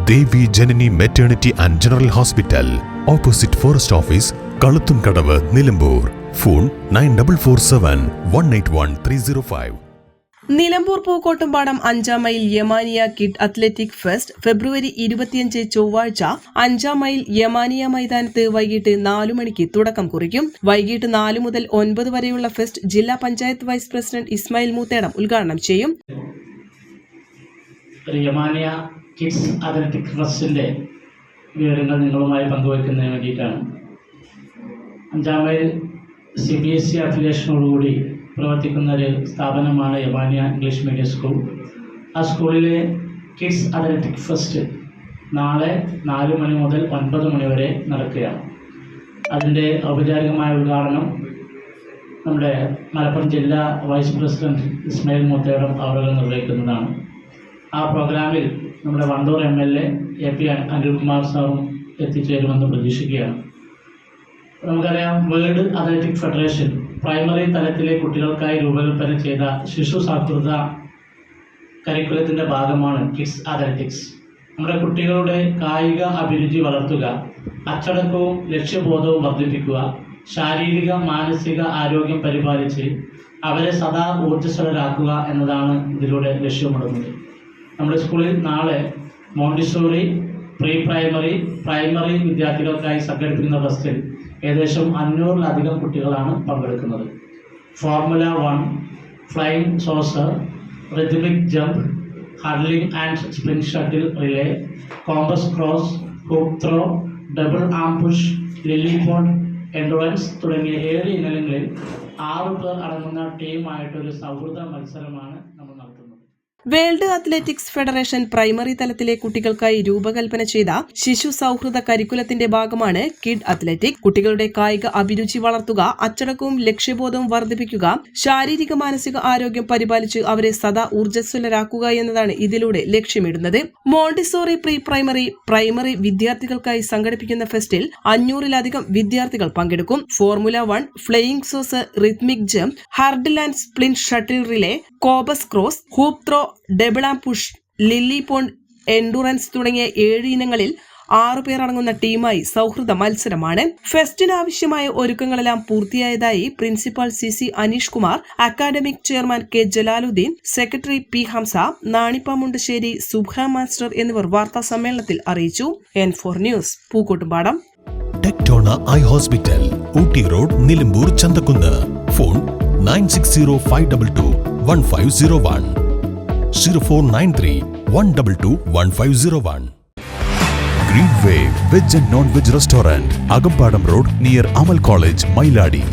Devi Janani maternity and general hospital, opposite forest office, Kaluthumkadavu, Nilambur. Phone 9447181305. Nilambur Pookkottumpadam 5-ാം mile Yamaniya kid athletic fest February 25 ചൊവ്വാഴ്ച 5-ാം mile Yamaniya മൈതാനത്ത് വൈകിട്ട് 4 മണിക്ക് തുടക്കം കുറിക്കും. വൈകിട്ട് 4 മുതൽ 9 വരെയുള്ള ഫെസ്റ്റ് ജില്ലാ പഞ്ചായത്ത് വൈസ് പ്രസിഡന്റ് ഇസ്മായിൽ മൂത്തേടം ഉദ്ഘാടനം ചെയ്യും. യമാനിയ കിഡ്സ് അത്ലറ്റിക് ഫെസ്റ്റിന്റെ വിവരങ്ങൾ നിങ്ങളുമായി പങ്കുവയ്ക്കുന്നതിന് വേണ്ടിയിട്ടാണ്. 5-ാം മൈൽ CBSE അഫിലിയേഷനോടുകൂടി പ്രവർത്തിക്കുന്ന ഒരു സ്ഥാപനമാണ് യമാനിയ ഇംഗ്ലീഷ് മീഡിയം സ്കൂൾ. ആ സ്കൂളിലെ കിഡ്സ് അത്ലറ്റിക് ഫെസ്റ്റ് നാളെ 4 മണി മുതൽ 9 മണി വരെ നടക്കുകയാണ്. അതിൻ്റെ ഔപചാരികമായ ഉദ്ഘാടനം നമ്മുടെ മലപ്പുറം ജില്ലാ വൈസ് പ്രസിഡന്റ് ഇസ്മായിൽ മൂത്തേടം അവർ നിർവഹിക്കുന്നതാണ്. ആ പ്രോഗ്രാമിൽ നമ്മുടെ വണ്ടൂർ MLA AP അനിൽകുമാർ സാറും എത്തിച്ചേരുമെന്ന് പ്രതീക്ഷിക്കുകയാണ്. നമുക്കറിയാം, വേൾഡ് അത്ലറ്റിക് ഫെഡറേഷൻ പ്രൈമറി തലത്തിലെ കുട്ടികൾക്കായി രൂപകൽപ്പന ചെയ്ത ശിശു സാക്ഷരത കരിക്കുലത്തിൻ്റെ ഭാഗമാണ് കിഡ്സ് അത്ലറ്റിക്സ്. നമ്മുടെ കുട്ടികളുടെ കായിക അഭിരുചി വളർത്തുക, അച്ചടക്കവും ലക്ഷ്യബോധവും വർദ്ധിപ്പിക്കുക, ശാരീരിക മാനസിക ആരോഗ്യം പരിപാലിച്ച് അവരെ സദാ ഊർജ്ജസ്വലരാക്കുക എന്നതാണ് ഇതിലൂടെ ലക്ഷ്യമിടുന്നത്. നമ്മുടെ സ്കൂളിൽ നാളെ മോണ്ടിസോറി, പ്രീ പ്രൈമറി, പ്രൈമറി വിദ്യാർത്ഥികൾക്കായി സംഘടിപ്പിക്കുന്ന ഫെസ്റ്റിൽ ഏകദേശം 500-ലധികം കുട്ടികളാണ് പങ്കെടുക്കുന്നത്. Formula 1, flying saucer, rhythmic jump, hurling and spring shuttle relay, compass cross, hoop throw, double arm push, lily pond, endurance തുടങ്ങിയ 7 ഇനങ്ങളിൽ 6 പേർ അടങ്ങുന്ന ടീമായിട്ടൊരു സൗഹൃദ മത്സരമാണ് നമ്മൾ നടത്തുന്നത്. വേൾഡ് അത്ലറ്റിക്സ് ഫെഡറേഷൻ പ്രൈമറി തലത്തിലെ കുട്ടികൾക്കായി രൂപകൽപ്പന ചെയ്ത ശിശു സൗഹൃദ കരിക്കുലത്തിന്റെ ഭാഗമാണ് കിഡ് അത്ലറ്റിക്. കുട്ടികളുടെ കായിക അഭിരുചി വളർത്തുക, അച്ചടക്കവും ലക്ഷ്യബോധവും വർദ്ധിപ്പിക്കുക, ശാരീരിക മാനസിക ആരോഗ്യം പരിപാലിച്ച് അവരെ സദാ ഊർജ്ജസ്വലരാക്കുക എന്നതാണ് ഇതിലൂടെ ലക്ഷ്യമിടുന്നത്. മോണ്ടിസോറി പ്രീ പ്രൈമറി, പ്രൈമറി വിദ്യാർത്ഥികൾക്കായി സംഘടിപ്പിക്കുന്ന ഫെസ്റ്റിൽ 500-ലധികം വിദ്യാർത്ഥികൾ പങ്കെടുക്കും. Formula 1, flying saucer, rhythmic jump, hurdle and splint shuttle relay, compass cross, hoop throw, double arm push, lily pond, endurance തുടങ്ങിയ 7 ഇനങ്ങളിൽ 6 പേർ അടങ്ങുന്ന ടീമായി സൗഹൃദ മത്സരമാണ്. ഫെസ്റ്റിനാവശ്യമായ ഒരുക്കങ്ങളെല്ലാം പൂർത്തിയായതായി principal CC Aneesh Kumar, academic chairman K Jalaluddin, secretary P Hamza, Nanippa Mundassery, Subha master എന്നിവർ വാർത്താ സമ്മേളനത്തിൽ അറിയിച്ചു. N4 news, Pookkottumpadam. Tectona eye hospital, Ooty road, Nilambur, Chanthakkunnu. Phone 9605221501, 0493-122-1501. Green Wave Veg and Non-Veg Restaurant, Agamparam Road near Amal College, Mailadi.